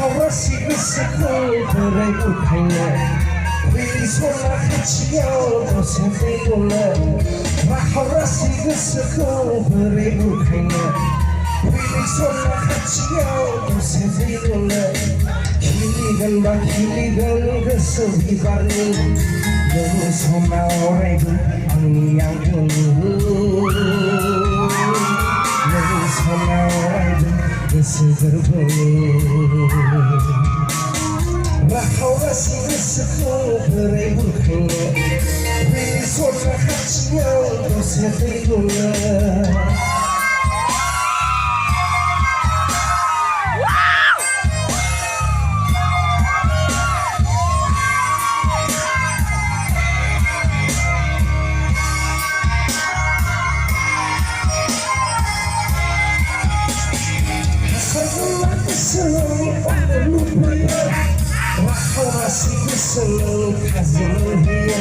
राखावरासि गोसोखौ बोरै बुरखायनो फैलि सना खाथियाव दसे फैगौनो राखावरासि गोसोखौ बोरै बुरखायनो फैलि सना खाथियाव दसे फैगौनो खिलिगोन बा खिलिगोन गोसो बिबारनि नों सना अरायबो आंनि आंगो नों सना अरायबो गोसो गोरबोनि राखावरासि गोसोखौ बोरै बुरखायनो फैलि सना खाथियाव दसे फैगौनो राखावरासि गोसोआव थाजिम होयो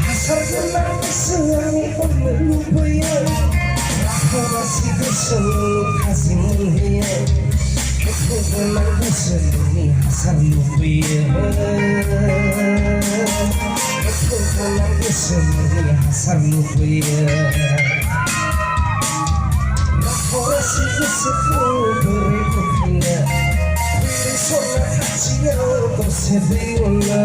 हासार गोनां गोसोआव अननो लुबैयो राखावरासि गोसोआव थाजिम होयो गोथौ गोनां गोसोनि हासार लुबैयो गोथौ गोनां गोसोनि हासार लुबैयो राखावरासि गोसोखौ बोरै बुरखायनो फैलि सना खाथियाव दसे फैगौनो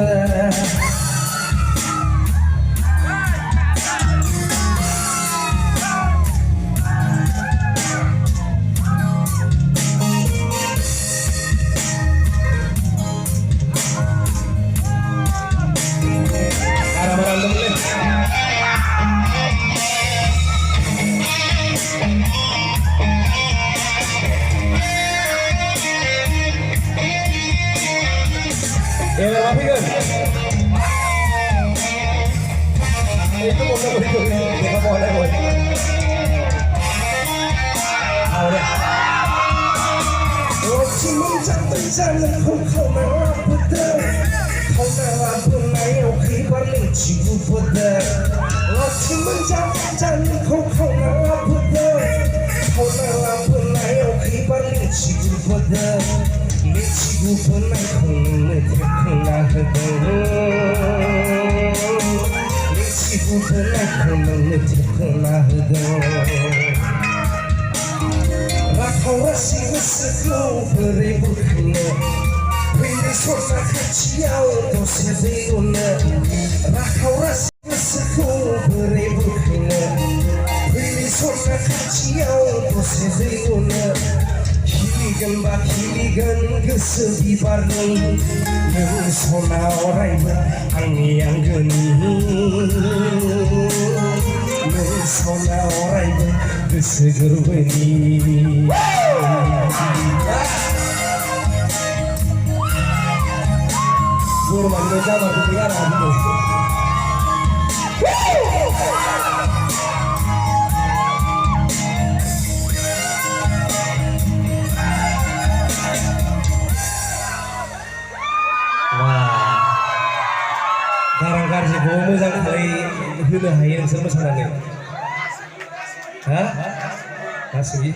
itu mau nggak kita boleh boy boleh waktu menjalan kau nak betul kau nak bunai oke balik cium betul waktu menjalan kau nak betul kau nak bunai oke balik cium betul cium bunai kau nak ibu berlaku mengetiklah raखावरासि गोसोखौ बोरै बुरखायनो फैलि सना खाथियाव दसे फैगौनो राखावरासि गोसोखौ बोरै बुरखायनो फैलि सना खाथियाव दसे फैगौनो खिलिगोन बा खिलिगोन गोसो बिबारनि नों सना अरायबो आंनि आंगोनि नों सना अरायबो गोसो गोरबोनि बोरमानो जाबाबो गैया गारां गाज्रिखौ मोजां खालाय होनो हायो नोंसोर मोसानानै हा गासै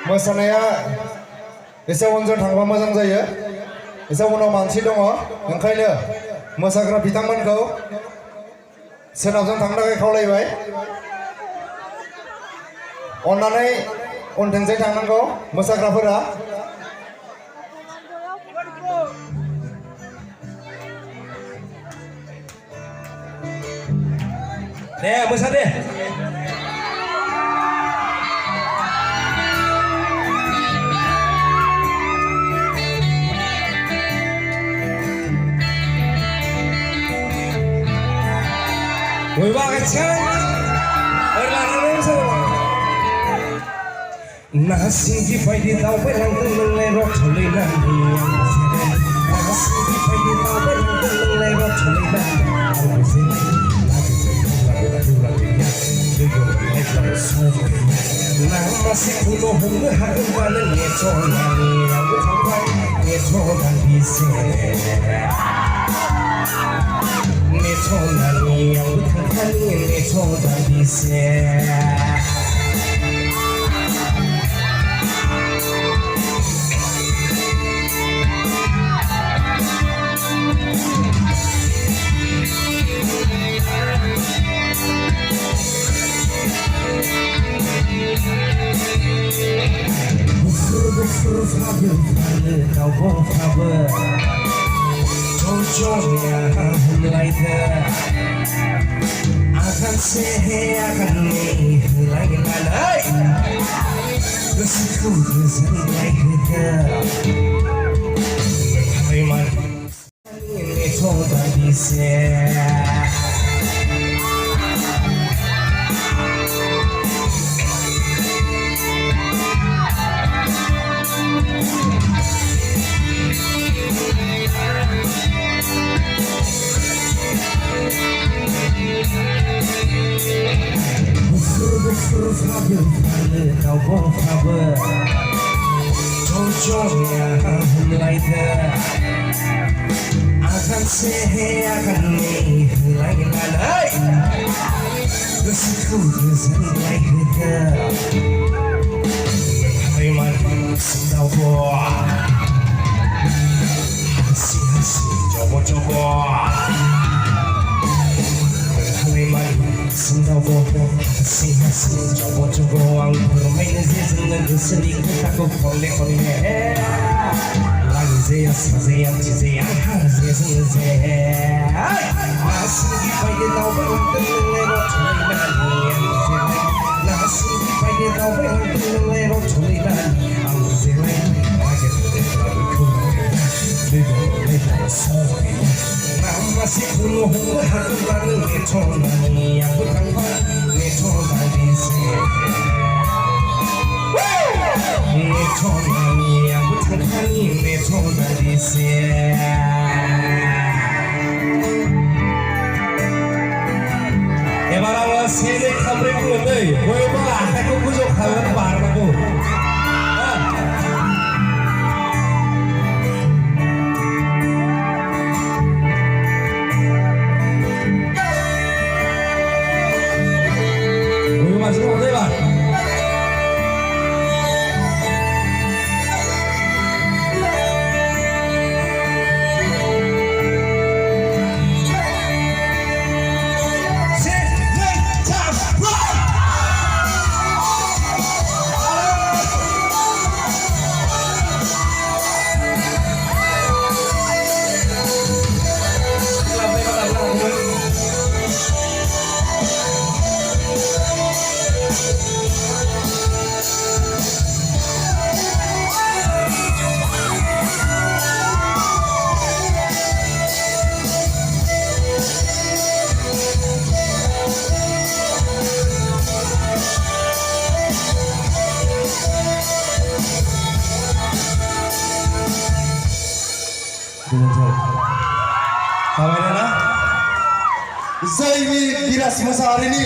मोसानाया एसे उनजों थांबा मोजां जायो एसे उनाव मानसि दङ ओंखायनो मोसाग्रा बिथांमोनखौ सोनाबजों थांनो थाखाय खावलायबाय अन्नानै उनथिंजाय थांनांगौ मोसाग्राफोरा deh mosa deh Woi banget kan nasi di pagi tahu berang terlelot terlihat nasi di pagi tahu berang terlelot terlihat masih kuno bunga harga balen ngeco nani aku sampai ngeco dan bisa 내 손안이 양부탁하니 내 손안이세 Bufur fabel fabel kau bom fabel Jojonya mulai akan sehe akan nih lagi lalai Besiku berzalai Memang ini coba bisa Bufur fabel fabel kau bom fabel Jojonya mulai akan sehe akan nih lagi lalai Besiku berzalai Memang sudah buat Hasi-hasi coba-coba Sendawa hasi-hasi coba-coba Ang bermain dengan bersedih Takut oleh-oleh Lagi zeyang cizeyang zeyang Masih dipagi tau beruntung Lewat tulinan Masih dipagi tau beruntung Lewat tulinan Ang zeyang Bagai lagu kurang Lewat sore masih penuh haturan metronani yang berkembang metronani metronani yang berkembang metronani Ebarang sini kamera putih, boleh bah, aku kucuk kawan barang aku. Masih mau deh, Bang. Zaini biraj muchahari ini